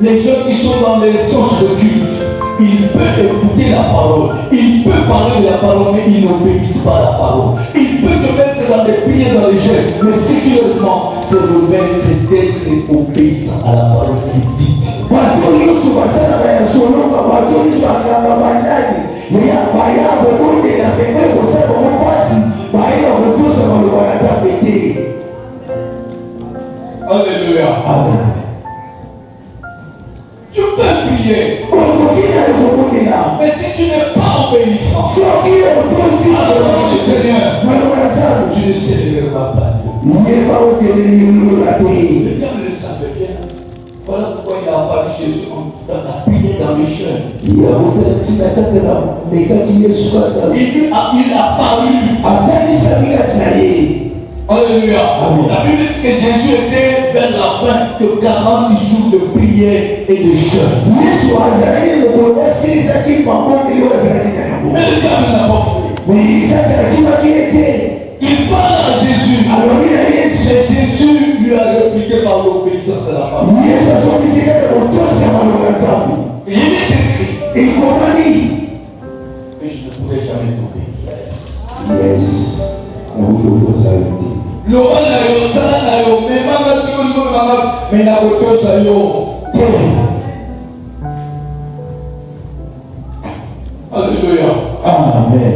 les gens qui sont dans les sens de culte, ils peuvent écouter la parole, ils peuvent parler de la parole, mais ils n'obéissent pas à la parole. Ils peuvent te mettre dans des prières, dans les jeûnes, mais ce qui leur demande, c'est de mettre, c'est d'être obéissant à la parole qu'ils disent. Alléluia. Amen. Tu peux prier, mais si tu n'es pas obéissant à la parole du Seigneur, tu ne célébreras pas Dieu. Le diable le savait bien. Voilà pourquoi il a apparu Jésus dans la prière, dans les jeûnes. Il a apparu. Alléluia. Amen. La Bible dit que Jésus était vers la fin de 40 jours de prière et de jeûne. Mais le diable n'a pas fait. Il parle à Jésus. Et Jésus lui a répliqué par l'obéissance à la parole. Il est écrit. Et je ne pourrai jamais t'obéir. Yes. Laurent n'a eu ça, n'a eu, mais mais n'a pas ça Alléluia. Amen.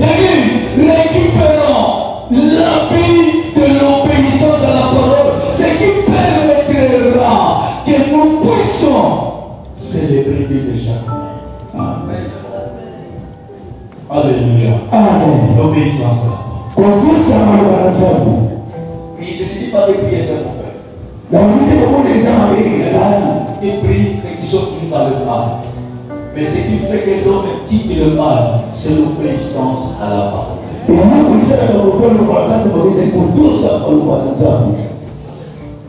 Récupérons l'habit de l'obéissance à la parole, ce qui permettra que nous puissions célébrer Dieu de chaque année. Amen. Alléluia. Amen. L'obéissance à la parole. Oui, je ne dis pas de prier ça, mon père. Il prie et qui sont tenus par le mal. Mais ce qui fait que l'homme quitte le mal, c'est l'obéissance à la parole.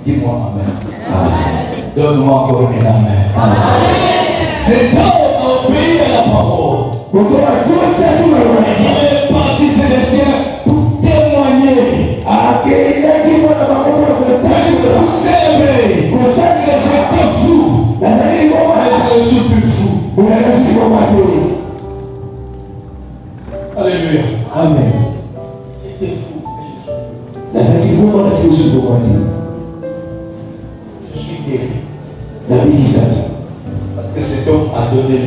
Dis-moi Amen. Donne-moi encore un Amen. C'est temps d'obéir à la parole. Il est parti célestien pour témoigner. J'étais fou. Je ne suis plus fou. Alléluia. Amen. J'étais fou. Je suis guéri. Parce que cet homme a donné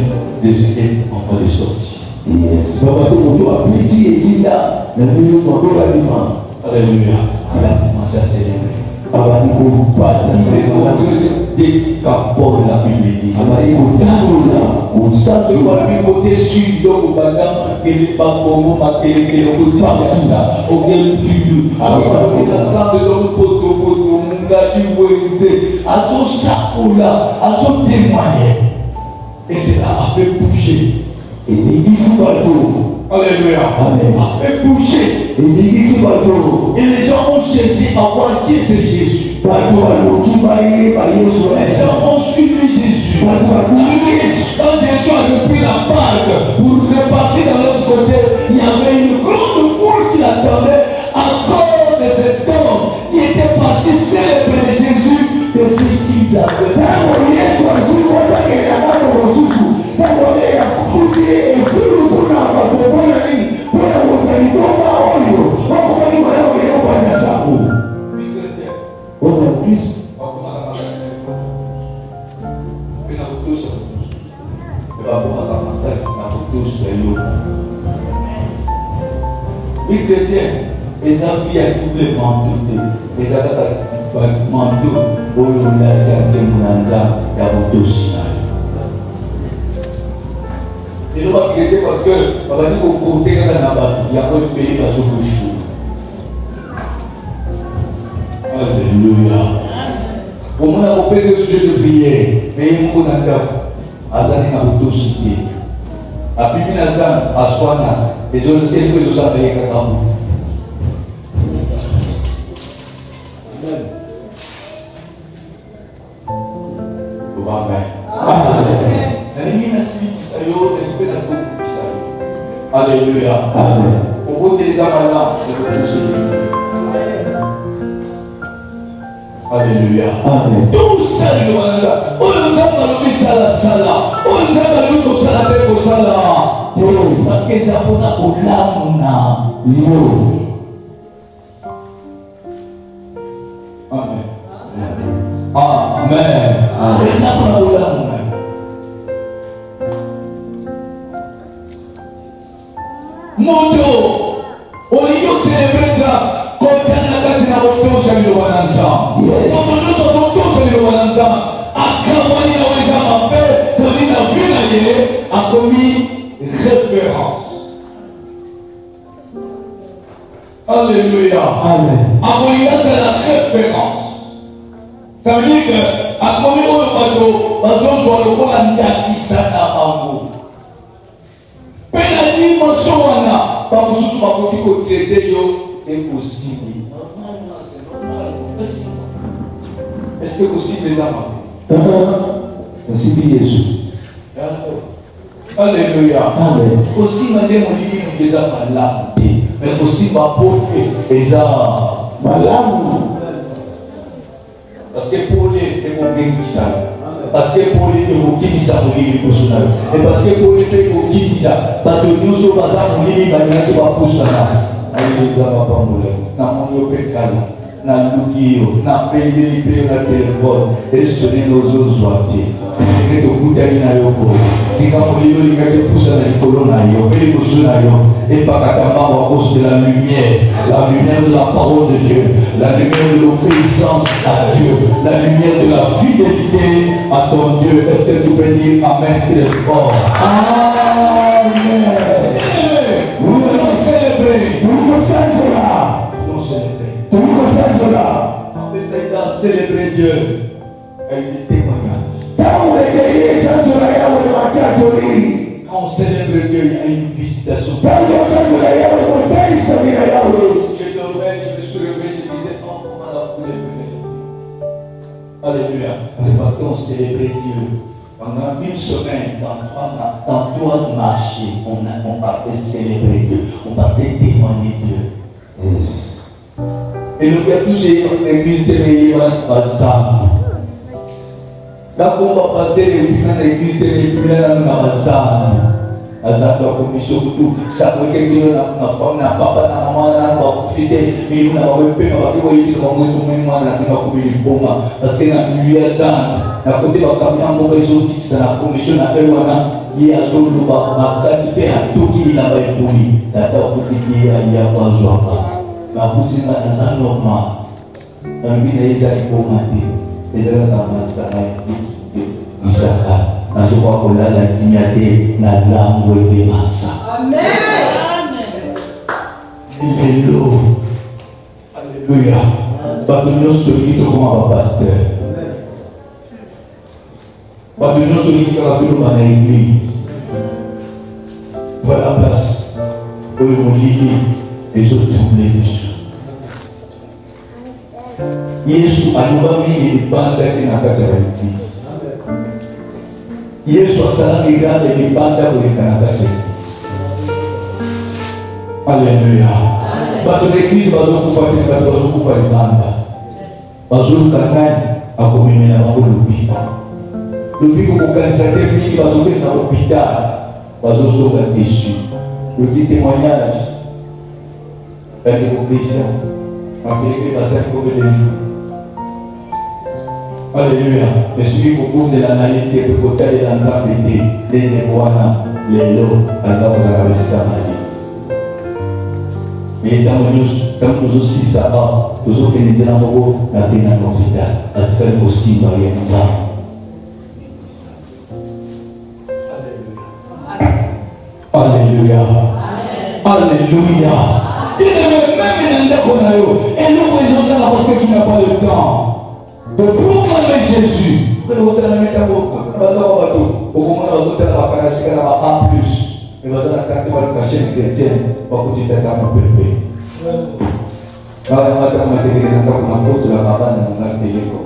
des idées en train de sortir. Yes. Alléluia. Il a commencé à célébrer. Des capots de la Bible dit. De quoi lui côté sud, donc Bagam, et les Bakomo, et les Baganda, auquel fut l'ensemble de l'homme poto, Mungadi, Weze, à son sacoula, à son témoigné. Et cela a fait bouger. Et Alléluia. Amen. A fait bouger. Et les gens ont cherché à voir qui c'est Jésus. Les gens ont suivi Jésus. Quand Jésus a repris la barque pour repartir dans l'autre côté, il y avait une grande foule qui l'attendait à cause de cet homme qui était parti célébrer Jésus de ce qu'ils avaient. Les chrétiens, ils avaient à tous les manteaux, ils avaient à manteau, au Yondaza, Kemunanza, Yabutoshi. Ils n'ont pas chrétien parce que, on va dire qu'au côté, il y a pas de pays dans ce bouchon. Alléluia. Pour moi, on a coupé ce sujet de prière, mais il y a un peu Azani Yabutoshi. A Bibi Nazan, à Swana, et je ne sais que je sois avec un homme. Amen. Amen. Alléluia. Amen. Au bout des amants, Alléluia. Amen. Tout ça, nous avons mis ça la salle. Nous avons mis tout ça la tête au salle. Parce que ça pour la Amen. Amen. Amen. Moto, olingo célébrer ça, comme dans la carte na moto sur le wananza. Nous sommes tous sur le wananza. Akamani na weza mabe, ça veut dire la vie là a commis référence. Alléluia. Amen. Akolinga c'est la référence. Ça veut dire que a commis au bateau, bateau soit le rôle à Ndakisa na Bango. L'animation wana pas mususu bakoki kotraite yo impossible. Est-ce que possible les amants? Merci Jésus. Alléluia. Amen. Aussi madame on dit que les amants là, mais aussi ma peau les Malamu. parce que pour les ça. Parce que pour les ça et parce que pour les ça, parce que nous sommes pas allez les na mon na lugio na pele na téléphone et sonner nos ozoate et de kutani na yoko tika molilo likate fusa na likolo na yo pele kusuna yo et pas katamba à cause de la lumière de la parole de Dieu, la lumière de l'obéissance à Dieu, la lumière de la fidélité à ton Dieu. Est-ce que tu peux dire amen très fort? Amen. Nous allons célébrer. En fait, ça a célébré Dieu avec des témoignages. Quand on célèbre Dieu, il y a une visitation. Je dormais, je me suis levé, je disais, oh, comment la foule est venue. Alléluia. C'est parce qu'on célébrait Dieu. Pendant une semaine, dans 3 marchés, on partait célébrer Dieu, on partait témoigner Dieu. Yes. Et nous avons touché l'église de l'Évan à Sam. Là, on va passer l'église de l'Évan à Sam. À Sam, la commission de tout. Ça veut dire que la femme, la papa, la maman, la va profiter. Mais nous n'avons pas pu faire l'église, on va tomber moi, la commission. Parce que la nuit à Sam, la côté de la caméra, on va résoudre ça, la commission à Ewana. Il y a un jour, on va participer à tout qui est là-bas et pour lui. La table qui est là, il y a pas de joie. La boutique est normal. Dans le but des Isaac-Pomati, les Isaac-Pomati, Isaac, la Joie-Kola, la Kinyate, la langue de Massa. Amen. Hello. Alléluia. Batunios te dit comment va pasteur. Batunios te dit comment va l'église. Voilà la place. Où ils vont lire les autres les Yesu alibamini libanda kinakata hivi. Yesu asala iganda libanda kulikanakata. Alléluia. Bato l'église bazokufa libanda. Bazokangani akomemela bango lubiko. Lubiko kokanisa te mingi bazokende na hôpital. Bazosoka déçu. Le petit témoignage. Père de vos chrétiens. Appelez que va faire comme les jours. Alléluia. Mais celui qui vous de la naïveté, le côté de l'entreprise, les déboires, les lots, à la base de la Marie. Mais dans nous aussi, ça va. Nous autres, nous sommes dans l'hôpital. À faire aussi, Marie. Alléluia. Alléluia. Il est même dans le et nous faisons ça parce que tu n'as pas le temps de proclamer Jésus. Que nous allons mettre à beaucoup. Au moment où nous allons faire en plus. Et nous allons faire la chaîne chrétienne pour que tu t'aides à mon bébé. Kalau yang ada mati kita nak mengaku tu lah apa yang mengerti itu.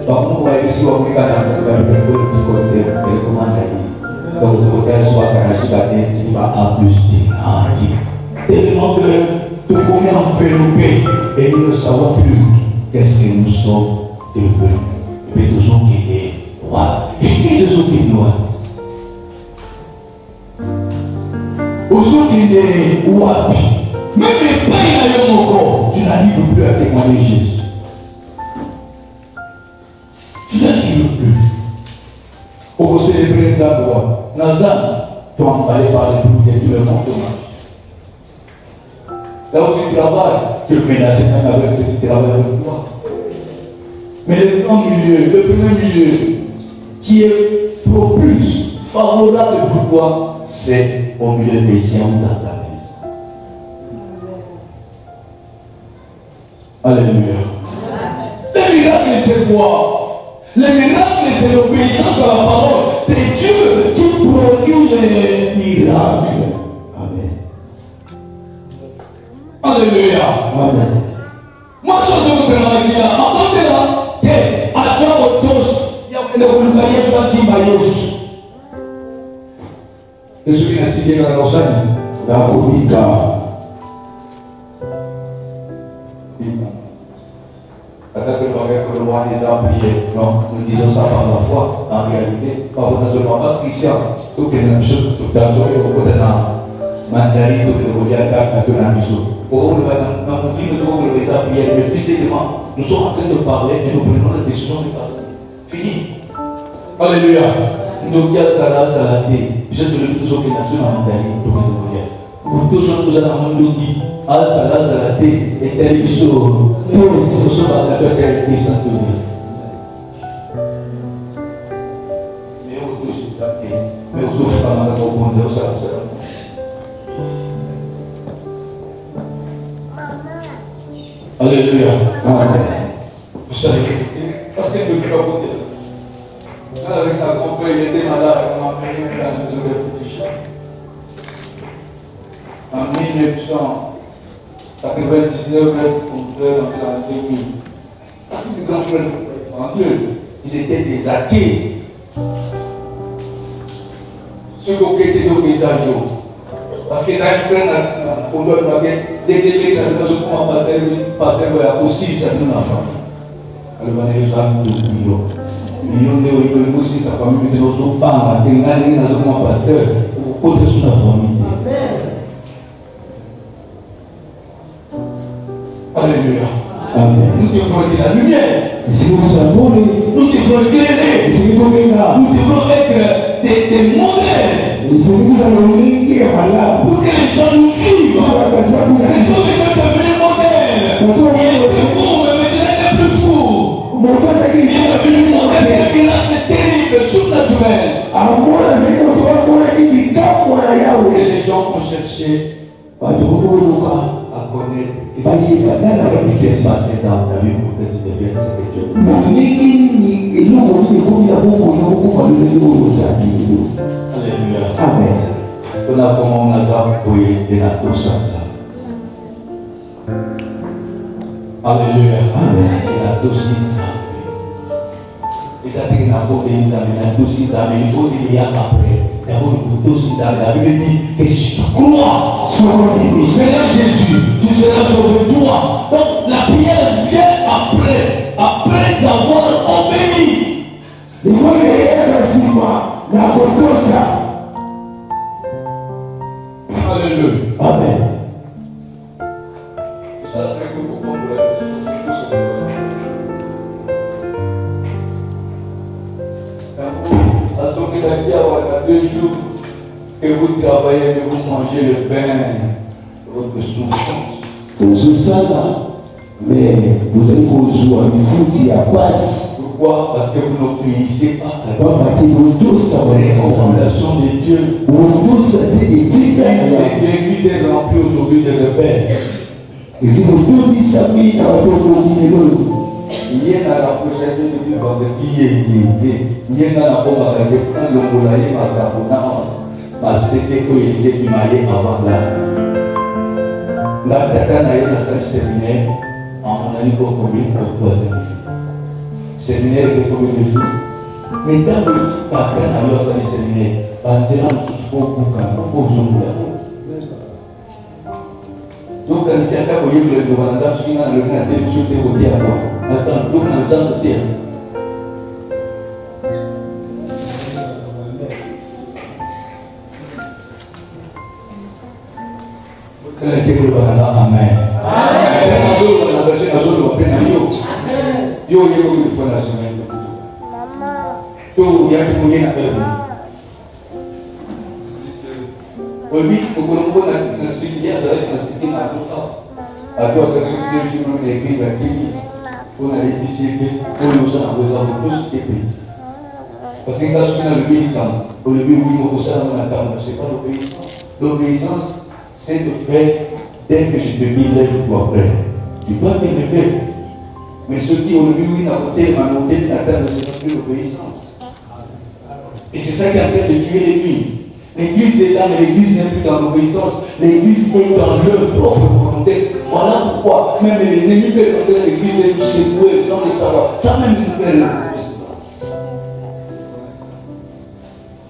Bangun mulai disuruh mereka nak berdoa di kota di rumah tadi. Donc le côté soit caractérisé, tu vas en plus grandir. Tellement que tout comme enveloppé et nous ne savons plus qu'est-ce que nous sommes devenus. Et puis nous sommes guidés. Et qui se sont guidés? Nous sommes guidés. Même les païens dans mon corps, tu n'arrives plus à témoigner Jésus. Tu n'arrives plus. Pour célébrer ta gloire. Nazan, tu vas aller parler pour que tu le montres. Là où tu travailles, tu es menacé même avec ce qui travaille avec toi. Mais le grand milieu, le premier milieu, qui est propice, favorable pour toi, c'est au milieu des siens dans ta maison. Alléluia. Le miracle, c'est quoi? Le miracle, c'est l'obéissance à la parole de Dieu qui produit les miracles. Amen. Alléluia. Amen. Moi, je suis en train de dire, en tant que là, tu es à toi au tous. Il y a une volonté facile à Dieu. Je suis assis dans la Rosalie. Dans Kobika. Peut-être que le roi les a priés. Non, nous disons ça par la foi. En réalité, pas potentiellement pas chrétien. Tout est la même chose. Tout est au côté de la mandarine, tout est au côté de la maison. Pour nous, nous les a priés. Mais physiquement, nous sommes en train de parler et nous prenons la décision de passer. Fini. Alléluia. Nous avons salaté. Je te le dis toujours que nous sommes en mandarine, tout est au côté. Pour tous ceux qui sont dans le monde qui a salaté et tel qu'ils sont. Nous sommes à la période des saints. Mais on touche ça. Mais on touche pas dans le monde. Alléluia. Amen. Vous savez, parce que nous ne pouvons pas dire. Avec la confrère, il était malade, on m'a pris dans le réfugié. En 1999, on peut entrer dans le pays. Parce que les grands frères en Dieu, ils étaient des athées. Ceux qui étaient au paysage. Parce que les frères, on doit dès que les gens commencent à passer aussi, ça nous n'a pas. Alors, on est déjà à millions. Millions de aussi, sa famille, de nos femmes, qui n'ont rien à voir pasteur, pour côté sur la famille. Alléluia. Amen. Nous devons être la lumière. Nous devons éclairer. Nous devons être des modèles. Pour que les gens nous suivent. C'est ça que tu es devenu modèle. Il était fou, mais maintenant il est plus fou. Il est devenu modèle de miracle terrible, surnaturel. Et les gens vont chercher à connaître ce qui s'est passé dans ta vie pour que tu deviennes ce que tu es. Alléluia. Amen. On a comment on a appuyé de la douceur. Alléluia. Amen. La douceur. Et ça dit que la douceur, il faut qu'il y ait après. D'abord, le douceur, la Bible dit que si tu crois sur le Seigneur Jésus, tu seras sauvé toi. Donc la prière vient après avoir obéi. Il faut qu'il y ait la douceur. Alléluia. Amen. Il a dit à 2 jours que vous travaillez, que vous mangez le pain, votre souffrance. Mais vous allez vous jouer à passe. Pourquoi? Parce que vous n'obéissez pas à la recommandation de Dieu. L'église est remplie aujourd'hui de rebelles. Il y a la prochaine de vendredi, il y a la bombe à la l'ongolaï, ma capona, ma c'était qu'il était maillé avant là. La data n'a eu la salle séminaire, en année pour combien pour 3e jour. Séminaire de combien de jours? Mais dans le temps, n'a eu la salle séminaire. Donc, quand c'est un cas où il y a le gouvernement, ce qui n'a le cas de sauter au diable, à ça, donc, on a le temps de dire. Amen. Parce que quand on a le militant, au début, c'est pas l'obéissance. L'obéissance, c'est de faire dès que je te dis là, tu dois faire. Tu dois te lever. Mais ce qui au début, oui, n'a noté, c'est plus l'obéissance. Et c'est ça qui est en train de tuer l'église. L'église est là, mais l'église n'est plus dans l'obéissance. L'église est dans leur propre volonté. Voilà pourquoi même l'ennemi peut entrer l'église et nous secouer sans le savoir. Ça même nous fait le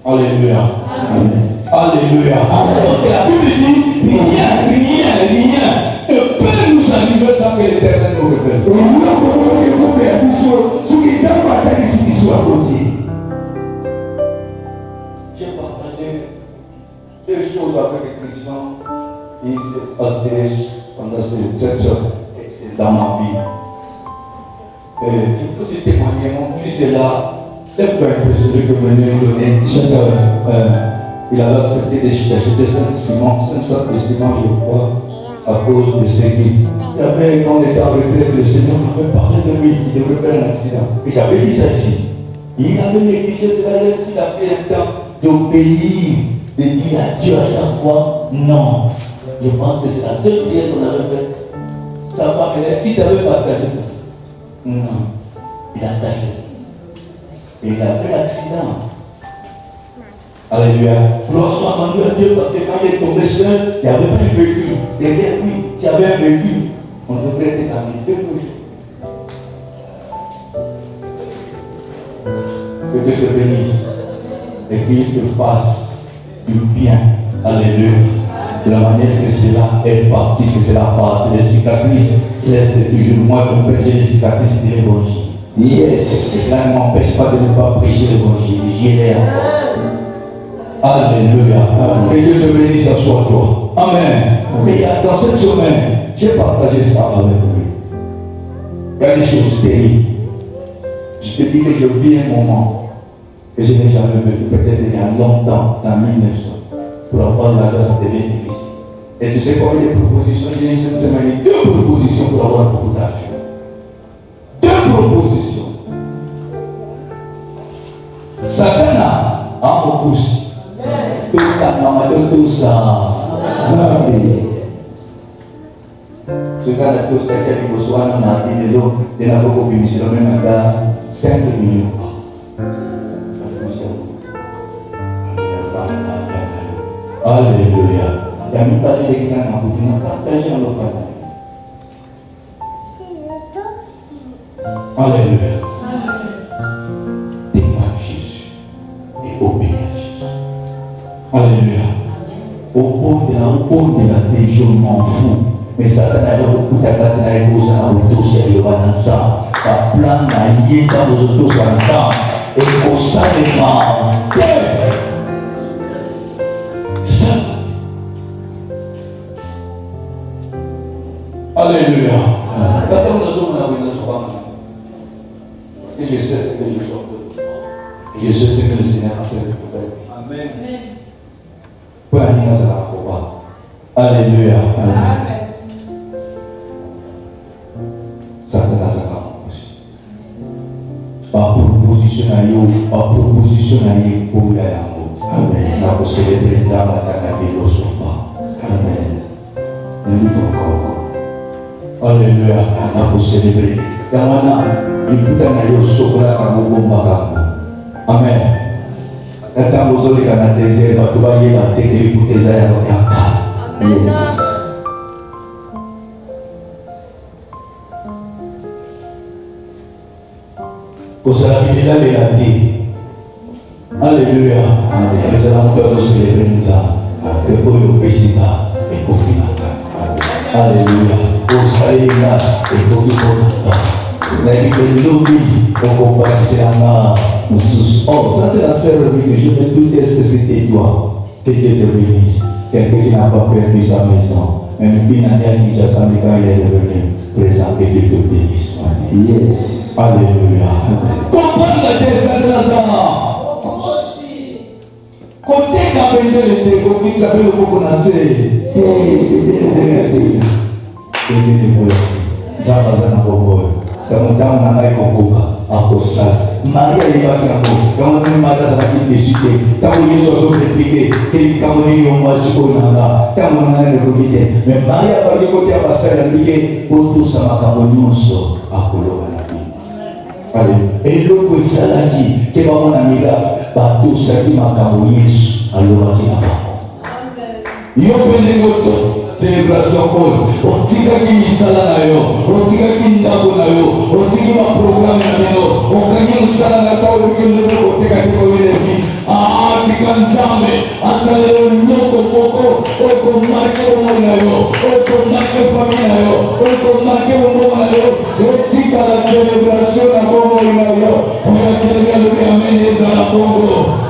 Alléluia. Amen. Alléluia. Donc la Bible dit, rien ne peut nous arriver sans que l'Éternel nous révèle. J'ai partagé deux choses avec les chrétiens qui s'est passé pendant cette semaine dans ma vie. Je peux te témoigner, mon fils est là. C'est pas impressionné que me donné. Il avait accepté d'acheter 5 ciments, je crois, à cause de ce qu'il. Il avait, quand on était en retraite, le Seigneur m'avait parlé de lui, qui devait faire un accident. Et j'avais dit ça ici. Il avait négligé cela, il a pris le temps d'obéir, de dire à Dieu à chaque fois non. Je pense que c'est la seule prière qu'on avait faite. Sa femme, est-ce qu'il t'avait partagé ça? Non. Il a attaché ça. Et il a fait l'accident. Alléluia. Gloire soit rendue à Dieu parce que quand il est tombé seul, il n'y avait pas de véhicule. Derrière lui, s'il y avait un véhicule, on devrait être amené deux jours. Que Dieu te bénisse et qu'il te fasse du bien. Alléluia. De la manière que cela est parti, que cela passe. Les cicatrices restent toujours. Moi, comme prêcher les cicatrices de l'évangile. Yes. Et cela ne m'empêche pas de ne pas prêcher l'évangile. J'irai encore. Alléluia. Que Dieu te bénisse à soi, toi. Amen. Mais dans cette semaine, j'ai partagé ça avec lui. Il y a des choses terribles. Je te dis que je vis un moment que je n'ai jamais vécu, peut-être il y a longtemps, dans 1900, pour avoir l'argent, ça devient difficile. Et tu sais quoi, les propositions, j'ai eu cette semaine, 2 propositions pour avoir beaucoup d'argent. 2 propositions. Satan a beaucoup. Tout ça, maman, tout ça. Ce cas-là, tout ça, qui a besoin, on a dit de l'eau, de la beaucoup de mission, même à 5 millions. Alléluia. Il y a même pas de quelqu'un qui a partagé en l'eau. Alléluia. Témoigne Jésus et obéis à Jésus. Alléluia. Au bout de la vie, je m'en fous. Mais Satan a beaucoup de temps à cause de dossier de Vanessa. La plan a yé dans nos autos ensemble. Et au sein des femmes. Ça. Alléluia. Quand on a besoin parce que je sais ce que je sors. Et je sais ce que le Seigneur a fait pour faire. Amen. Pour la nuit, ça va pouvoir. Alléluia. Amen. Satan a sa parole aussi. Par proposition à you, pour la Amen. Nous avons célébré dans la canapé au sofa. Amen. Nous luttons encore. Alléluia. Nous avons célébré. Yamana, il peut aller au sofa à Mouboumba. Amen. Quand vous allez dans le désert, vous allez dans le désert pour tes ailes dans le cas. Vous allez là les rater. Alléluia. Les amateurs de célébrer ça. Et pour le président et pour le Alléluia. Pour ça, il y a et pour tout le oh, ça c'est la seule vie que je me doutais que c'était toi. Que Dieu te bénisse. Quelqu'un qui n'a pas perdu sa maison. Même si Daniel qui a sa maison, il est revenu. Présent, que Dieu te bénisse. Yes. Alléluia. Comprends le destin de Lazare. Côté Kabende le Tego, qui s'appelle le Kokonase. Kamu tahu nama ikokuka aku sah Maria lewat kamu kamu ni mata sakit di situ kamu Yesus berpikir jadi kamu ini masuk naga kamu nanya begitu Maria pergi ke tiap pasar dan pikir untuk sama kamu nyusul aku lo lagi kali elok bisa lagi kamu nanya batu sakit makamu Yesus lalu lagi apa yo pendengoto célébration pour otika ki misala na yo otika ki ndako na yo otiki ma programme na yo okaki musala na tawo ki ndoko oteka ki ko yelefi tika nzambe asale nyoko poko oko marke mo na yo oko marke famille na yo oko marke mo na yo otika la célébration na bongo na yo on va te regarder amener ça na bongo